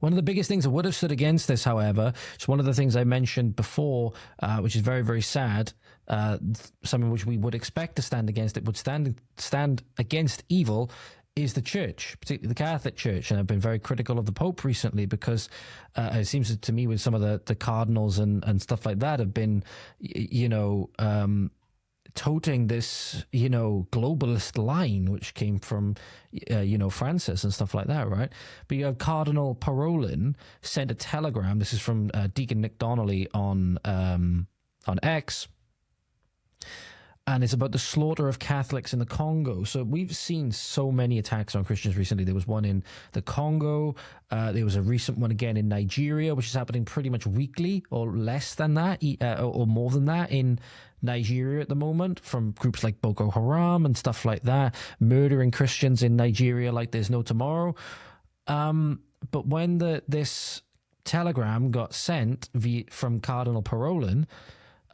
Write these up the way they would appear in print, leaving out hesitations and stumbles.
One of the biggest things that would have stood against this, however, is one of the things I mentioned before, which is very, very sad, something which we would expect to stand against, it would stand against evil, is the church, particularly the Catholic Church. And I've been very critical of the Pope recently because it seems to me with some of the cardinals and stuff like that have been, toting this, globalist line, which came from, Francis and stuff like that, right? But you have Cardinal Parolin sent a telegram. This is from Deacon Nick Donnelly on X. And it's about the slaughter of Catholics in the Congo. So we've seen so many attacks on Christians recently. There was one in the Congo. There was a recent one again in Nigeria, which is happening pretty much weekly or less than that, or more than that in Nigeria at the moment, from groups like Boko Haram and stuff like that, murdering Christians in Nigeria like there's no tomorrow. But when this telegram got sent from Cardinal Parolin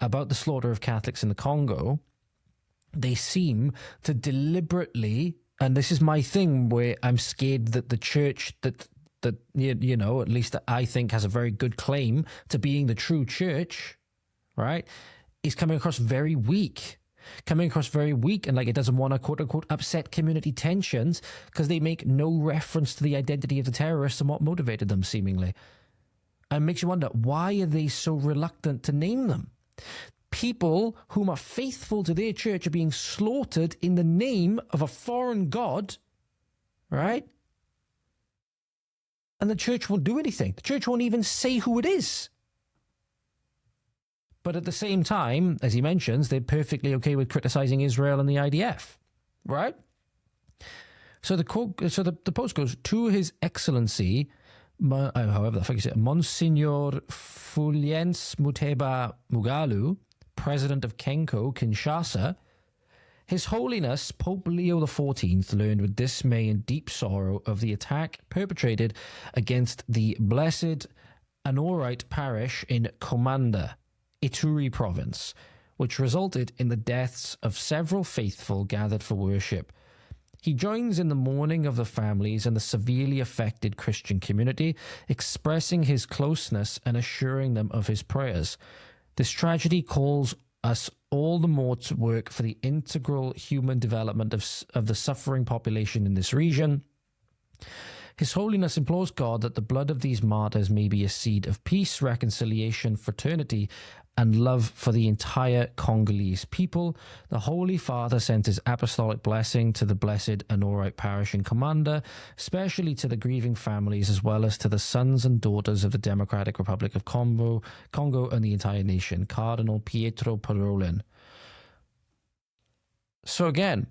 about the slaughter of Catholics in the Congo, they seem to deliberately, and this is my thing where I'm scared that the church that at least that I think has a very good claim to being the true church, right, is coming across very weak. And like it doesn't want to quote unquote upset community tensions because they make no reference to the identity of the terrorists and what motivated them seemingly. And it makes you wonder, why are they so reluctant to name them? People whom are faithful to their church are being slaughtered in the name of a foreign god, right? And the church won't do anything. The church won't even say who it is. But at the same time, as he mentions, they're perfectly okay with criticizing Israel and the IDF, right? So the post goes, to His Excellency, however the fuck you say it, Monsignor Fulgence Muteba Mugalu, President of Kenko, Kinshasa, His Holiness Pope Leo XIV learned with dismay and deep sorrow of the attack perpetrated against the Blessed Anorite Parish in Komanda, Ituri Province, which resulted in the deaths of several faithful gathered for worship. He joins in the mourning of the families and the severely affected Christian community, expressing his closeness and assuring them of his prayers. This tragedy calls us all the more to work for the integral human development of the suffering population in this region. His Holiness implores God that the blood of these martyrs may be a seed of peace, reconciliation, fraternity, and love for the entire Congolese people. The Holy Father sent his apostolic blessing to the Blessed Anorite Parish in Komanda, especially to the grieving families, as well as to the sons and daughters of the Democratic Republic of Congo and the entire nation. Cardinal Pietro Parolin. So again,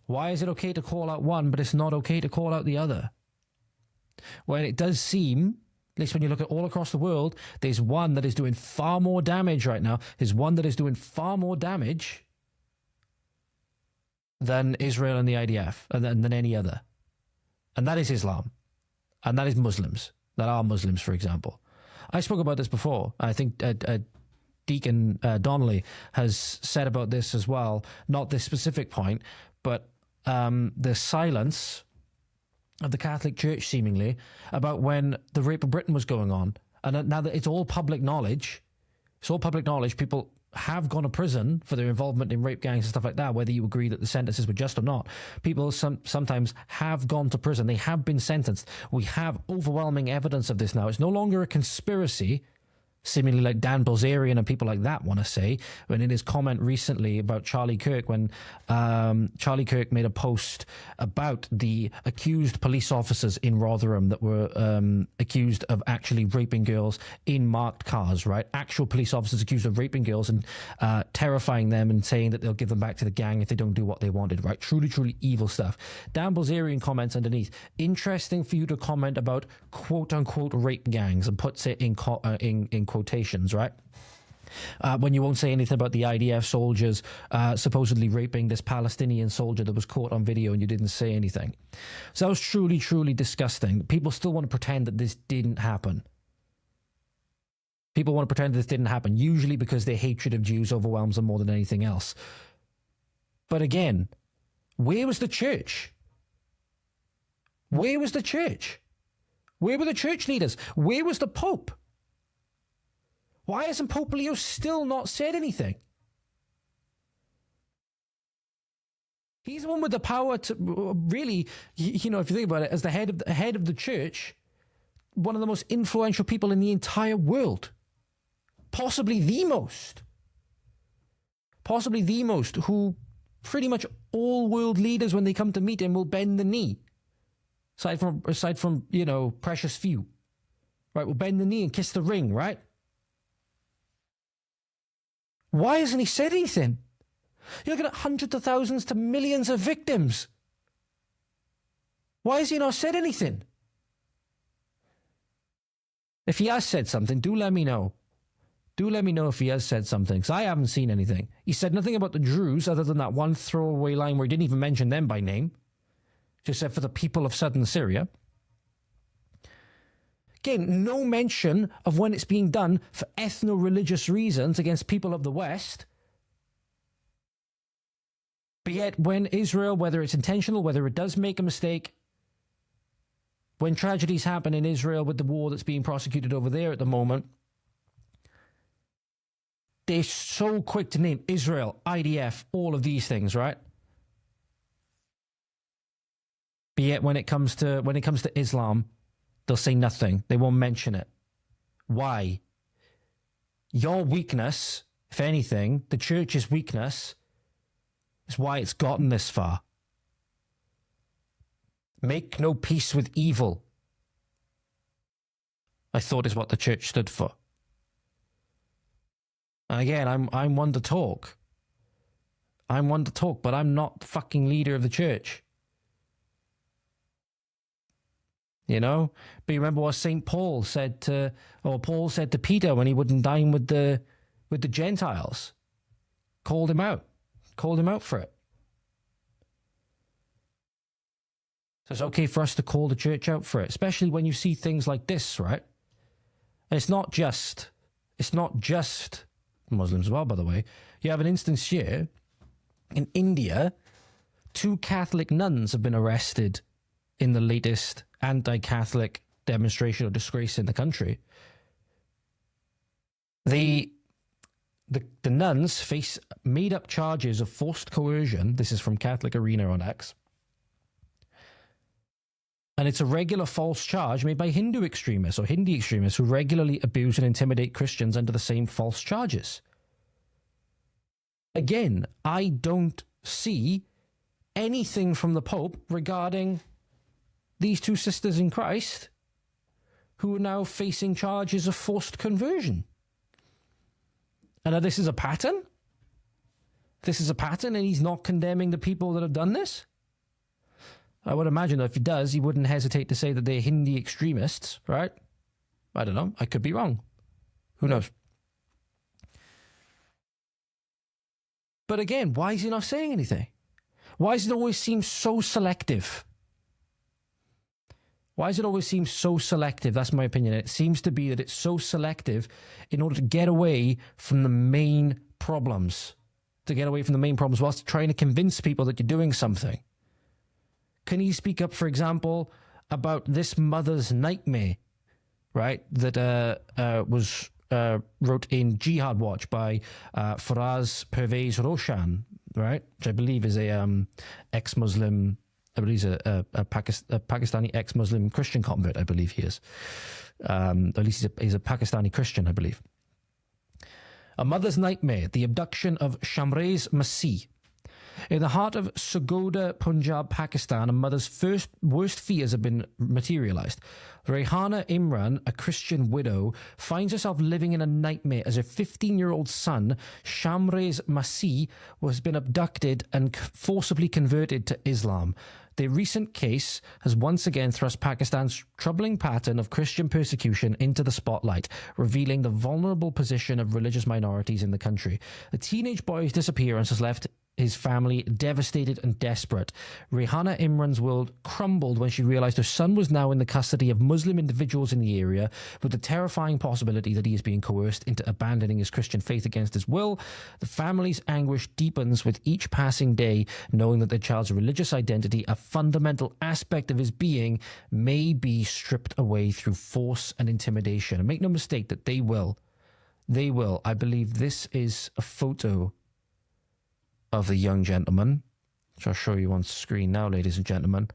why is it okay to call out one, but it's not okay to call out the other? Well, it does seem, at least when you look at all across the world, there's one that is doing far more damage right now. There's one that is doing far more damage than Israel and the IDF, and than any other. And that is Islam. And that is Muslims. That are Muslims, for example. I spoke about this before. I think Deacon Donnelly has said about this as well. Not this specific point, but the silence of the Catholic Church, seemingly, about when the rape of Britain was going on. And now that it's all public knowledge, people have gone to prison for their involvement in rape gangs and stuff like that, whether you agree that the sentences were just or not. People sometimes have gone to prison. They have been sentenced. We have overwhelming evidence of this now. It's no longer a conspiracy, seemingly like Dan Bilzerian and people like that want to say, when in his comment recently about Charlie Kirk, when Charlie Kirk made a post about the accused police officers in Rotherham that were accused of actually raping girls in marked cars, right? Actual police officers accused of raping girls and terrifying them and saying that they'll give them back to the gang if they don't do what they wanted, right? Truly, truly evil stuff. Dan Bilzerian comments underneath, interesting for you to comment about quote-unquote rape gangs, and puts it in quotations, right? When you won't say anything about the IDF soldiers supposedly raping this Palestinian soldier that was caught on video, and you didn't say anything. So that was truly, truly disgusting. People still want to pretend that this didn't happen. People want to pretend this didn't happen, usually because their hatred of Jews overwhelms them more than anything else. But again, where was the church? Where was the church? Where were the church leaders? Where was the Pope? Why hasn't Pope Leo still not said anything? He's the one with the power to really, you know, if you think about it, as the head of the church, one of the most influential people in the entire world. Possibly the most, who pretty much all world leaders, when they come to meet him, will bend the knee. Aside from, you know, precious few, right? Will bend the knee and kiss the ring, right? Why hasn't he said anything? You're looking at hundreds of thousands to millions of victims. Why has he not said anything? If he has said something, do let me know. Do let me know if he has said something, because I haven't seen anything. He said nothing about the Druze, other than that one throwaway line where he didn't even mention them by name. Just said for the people of southern Syria. Again, no mention of when it's being done for ethno-religious reasons against people of the West. But yet, when Israel, whether it's intentional, whether it does make a mistake, when tragedies happen in Israel with the war that's being prosecuted over there at the moment, they're so quick to name Israel, IDF, all of these things, right? But yet, when it comes to Islam, they'll say nothing. They won't mention it. Why? Your weakness, if anything, the church's weakness, is why it's gotten this far. Make no peace with evil, I thought, is what the church stood for. And again, I'm one to talk. I'm one to talk, but I'm not the fucking leader of the church. You know? But you remember what Paul said to Peter when he wouldn't dine with the Gentiles. Called him out for it. So it's okay for us to call the church out for it, especially when you see things like this, right? And it's not just Muslims as well, by the way. You have an instance here in India. 2 Catholic nuns have been arrested in the latest anti-Catholic demonstration or disgrace in the country. The nuns face made-up charges of forced coercion. This is from Catholic Arena on X. And it's a regular false charge made by Hindu extremists or Hindi extremists who regularly abuse and intimidate Christians under the same false charges. Again, I don't see anything from the Pope regarding these 2 sisters in Christ who are now facing charges of forced conversion. And this is a pattern? This is a pattern, and he's not condemning the people that have done this? I would imagine that if he does, he wouldn't hesitate to say that they're Hindi extremists, right? I don't know. I could be wrong. Who knows? But again, why is he not saying anything? Why does it always seem so selective? Why does it always seem so selective? That's my opinion. It seems to be that it's so selective in order to get away from the main problems. Whilst trying to convince people that you're doing something. Can you speak up, for example, about this mother's nightmare, right? That was wrote in Jihad Watch by Faraz Pervez Roshan, right? Which I believe is a ex-Muslim. I believe he's a Pakistani ex-Muslim Christian convert. I believe he is. At least he's a Pakistani Christian, I believe. A Mother's Nightmare: The Abduction of Shamrez Masih. In the heart of Sargodha, Punjab, Pakistan, a mother's worst fears have been materialized. Rehana Imran, a Christian widow, finds herself living in a nightmare as her 15-year-old son, Shamrez Masih, has been abducted and forcibly converted to Islam. The recent case has once again thrust Pakistan's troubling pattern of Christian persecution into the spotlight, revealing the vulnerable position of religious minorities in the country. The teenage boy's disappearance has left his family devastated and desperate. Rehana Imran's world crumbled when she realized her son was now in the custody of Muslim individuals in the area, with the terrifying possibility that he is being coerced into abandoning his Christian faith against his will. The family's anguish deepens with each passing day, knowing that their child's religious identity, a fundamental aspect of his being, may be stripped away through force and intimidation. And make no mistake that they will. They will. I believe this is a photo of the young gentleman, which I'll show you on screen now, ladies and gentlemen,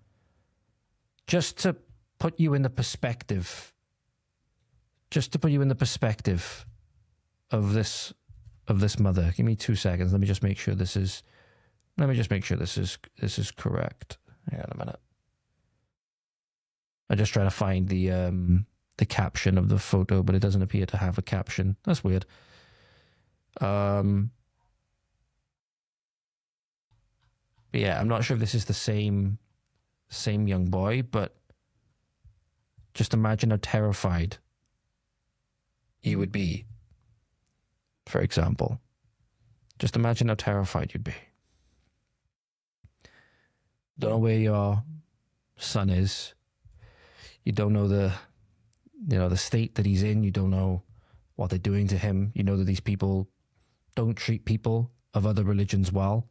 just to put you in the perspective, of this mother. Give me 2 seconds. Let me just make sure this is correct. Hang on a minute. I'm just trying to find the caption of the photo, but it doesn't appear to have a caption. That's weird. But yeah, I'm not sure if this is the same young boy, but just imagine how terrified you would be, for example. Just imagine how terrified you'd be. Don't know where your son is. You don't know the state that he's in. You don't know what they're doing to him. You know that these people don't treat people of other religions well.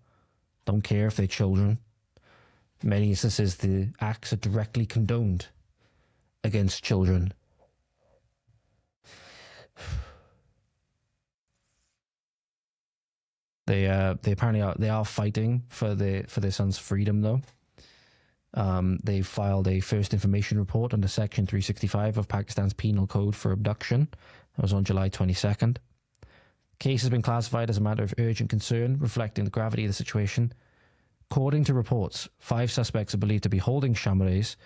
Don't care if they're children. In many instances, the acts are directly condoned against children. They apparently are fighting for their son's freedom, though. They filed a first information report under Section 365 of Pakistan's Penal Code for abduction. That was on July 22nd. Case has been classified as a matter of urgent concern, reflecting the gravity of the situation. According to reports, 5 suspects are believed to be holding shamrais,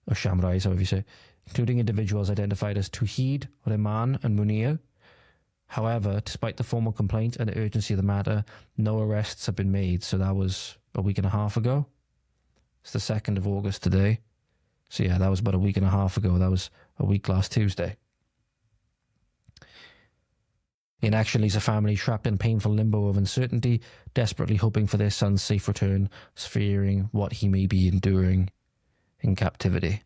however you say, including individuals identified as Tawheed, Rehman, and Munir. However, despite the formal complaint and the urgency of the matter, no arrests have been made. So that was a week and a half ago. It's the 2nd of August today. So yeah, that was about a week and a half ago. That was a week last Tuesday. In action leaves a family trapped in painful limbo of uncertainty, desperately hoping for their son's safe return, fearing what he may be enduring in captivity.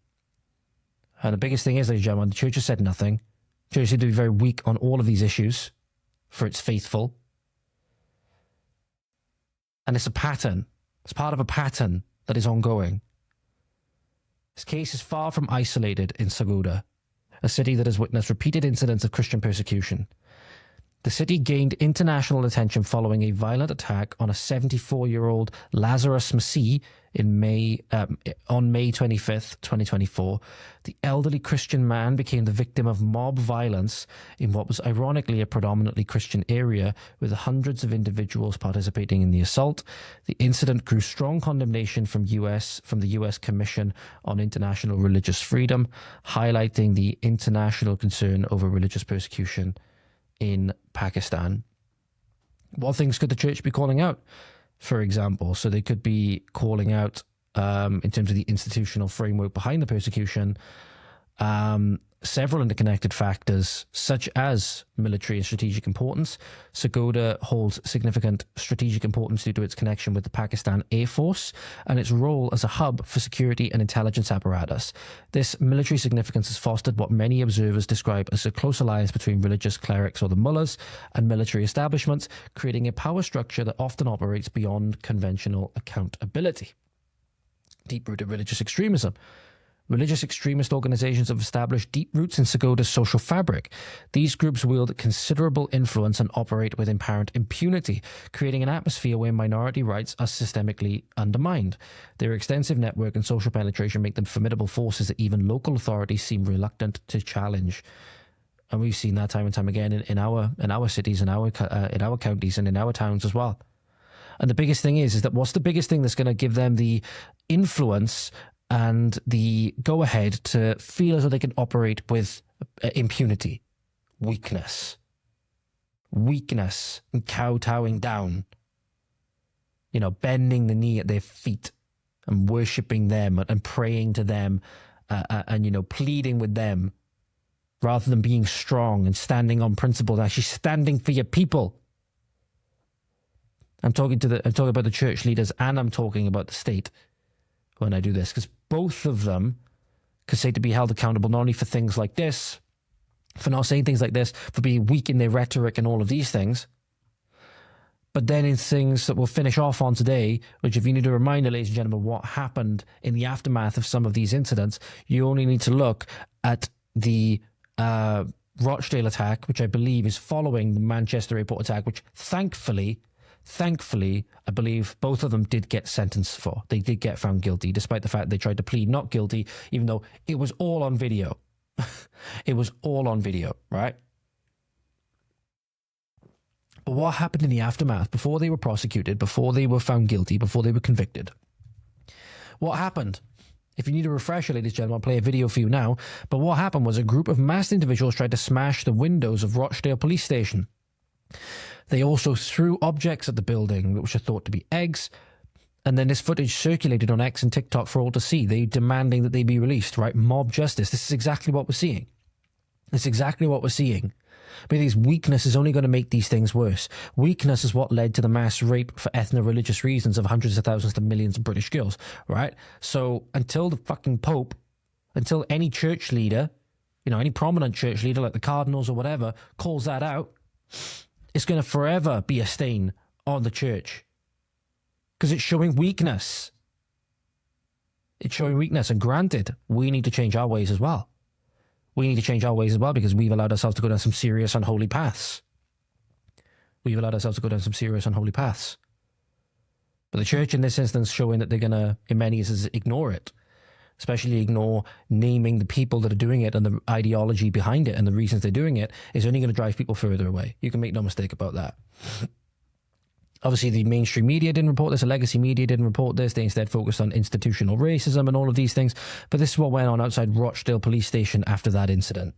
And the biggest thing is, ladies and gentlemen, the church has said nothing. The church seems to be very weak on all of these issues for its faithful. And it's a pattern. It's part of a pattern that is ongoing. This case is far from isolated in Sagoda, a city that has witnessed repeated incidents of Christian persecution. The city gained international attention following a violent attack on a 74-year-old Lazarus Masih on May 25th, 2024. The elderly Christian man became the victim of mob violence in what was ironically a predominantly Christian area, with hundreds of individuals participating in the assault. The incident drew strong condemnation from the US Commission on International Religious Freedom, highlighting the international concern over religious persecution in Pakistan. What things could the church be calling out, for example? So they could be calling out, in terms of the institutional framework behind the persecution, several interconnected factors, such as military and strategic importance. Sagoda holds significant strategic importance due to its connection with the Pakistan Air Force and its role as a hub for security and intelligence apparatus. This military significance has fostered what many observers describe as a close alliance between religious clerics, or the mullahs, and military establishments, creating a power structure that often operates beyond conventional accountability. Deep-rooted religious extremism. Religious extremist organizations have established deep roots in Sagoda's social fabric. These groups wield considerable influence and operate with apparent impunity, creating an atmosphere where minority rights are systemically undermined. Their extensive network and social penetration make them formidable forces that even local authorities seem reluctant to challenge. And we've seen that time and time again in our cities, in our counties, and in our towns as well. And the biggest thing is that what's the biggest thing that's going to give them the influence and the go-ahead to feel as though they can operate with impunity? Weakness and kowtowing down, bending the knee at their feet and worshipping them and praying to them, and pleading with them, rather than being strong and standing on principle, actually standing for your people. I'm talking about the church leaders, and I'm talking about the state when I do this, because both of them could say to be held accountable not only for things like this, for not saying things like this, for being weak in their rhetoric and all of these things, but then in things that we'll finish off on today, which if you need a reminder, ladies and gentlemen, what happened in the aftermath of some of these incidents, you only need to look at the Rochdale attack, which I believe is following the Manchester airport attack, which thankfully, I believe both of them did get sentenced for. They did get found guilty, despite the fact they tried to plead not guilty, even though it was all on video. It was all on video, right? But what happened in the aftermath, before they were prosecuted, before they were found guilty, before they were convicted? What happened? If you need a refresher, ladies and gentlemen, I'll play a video for you now. But what happened was a group of masked individuals tried to smash the windows of Rochdale Police Station. They also threw objects at the building, which are thought to be eggs. And then this footage circulated on X and TikTok for all to see. They demanding that they be released, right? Mob justice. This is exactly what we're seeing. It's exactly what we're seeing. But these weakness is only going to make these things worse. Weakness is what led to the mass rape for ethno-religious reasons of hundreds of thousands to millions of British girls, right? So until the fucking Pope, until any church leader, you know, any prominent church leader like the Cardinals or whatever, calls that out, it's going to forever be a stain on the church. Because it's showing weakness. It's showing weakness. And granted, we need to change our ways as well. We need to change our ways as well, because we've allowed ourselves to go down some serious unholy paths. We've allowed ourselves to go down some serious unholy paths. But the church in this instance showing that they're going to, in many cases, ignore it. Especially ignore naming the people that are doing it and the ideology behind it and the reasons they're doing it is only going to drive people further away. You can make no mistake about that. Obviously, the mainstream media didn't report this. The legacy media didn't report this. They instead focused on institutional racism and all of these things. But this is what went on outside Rochdale Police Station after that incident.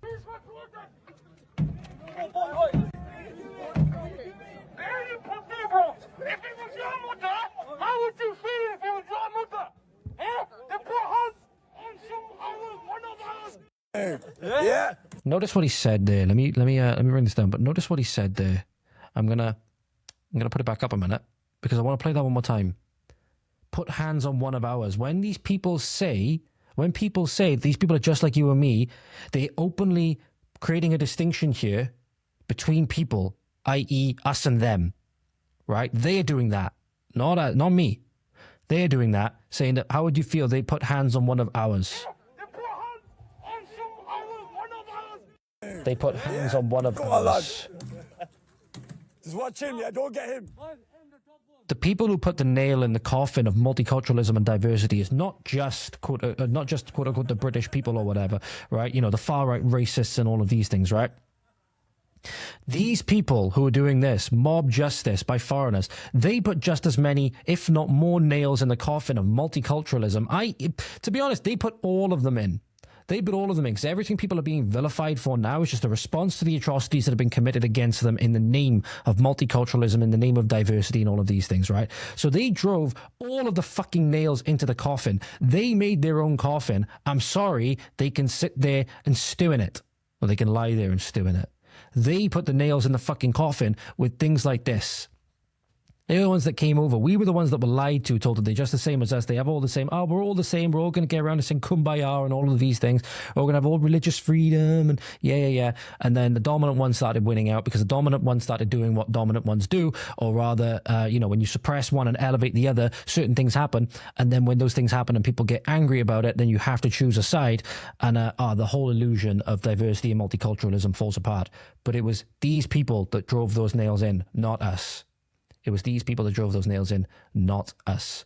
Yeah. Notice what he said there. Let me bring this down. But notice what he said there. I'm gonna put it back up a minute because I want to play that one more time. Put hands on one of ours. When people say these people are just like you and me, they openly creating a distinction here between people, i.e. us and them, right? They're doing that, not me. They're doing that, saying that, how would you feel they put hands on one of ours? They put hands on one of ours. Just watch him, yeah, don't get him. The people who put the nail in the coffin of multiculturalism and diversity is not just quote unquote the British people or whatever, right? You know, the far right racists and all of these things, right? These people who are doing this, mob justice by foreigners, they put just as many, if not more, nails in the coffin of multiculturalism. To be honest, they put all of them in. They put all of them in, because everything people are being vilified for now is just a response to the atrocities that have been committed against them in the name of multiculturalism, in the name of diversity and all of these things, right? So they drove all of the fucking nails into the coffin. They made their own coffin. I'm sorry, they can sit there and stew in it. Or they can lie there and stew in it. They put the nails in the fucking coffin with things like this. They were the ones that came over. We were the ones that were lied to, told that they're just the same as us. They have all the same. Oh, we're all the same. We're all going to get around and sing Kumbaya and all of these things. We're going to have all religious freedom and yeah. And then the dominant one started winning out because the dominant one started doing what dominant ones do, or rather, when you suppress one and elevate the other, certain things happen. And then when those things happen and people get angry about it, then you have to choose a side. And the whole illusion of diversity and multiculturalism falls apart. But it was these people that drove those nails in, not us. It was these people that drove those nails in, not us.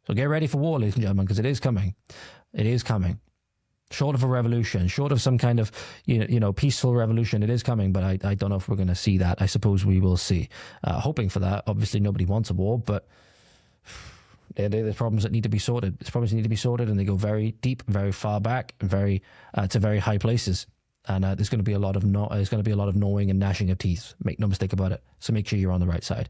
So get ready for war, ladies and gentlemen, because it is coming. It is coming. Short of a revolution, short of some kind of, peaceful revolution, it is coming, but I don't know if we're going to see that. I suppose we will see. Hoping for that. Obviously, nobody wants a war, but there's problems that need to be sorted. There's problems that need to be sorted, and they go very deep, very far back, and to very high places. And there's going to be a lot of gnawing and gnashing of teeth. Make no mistake about it. So make sure you're on the right side.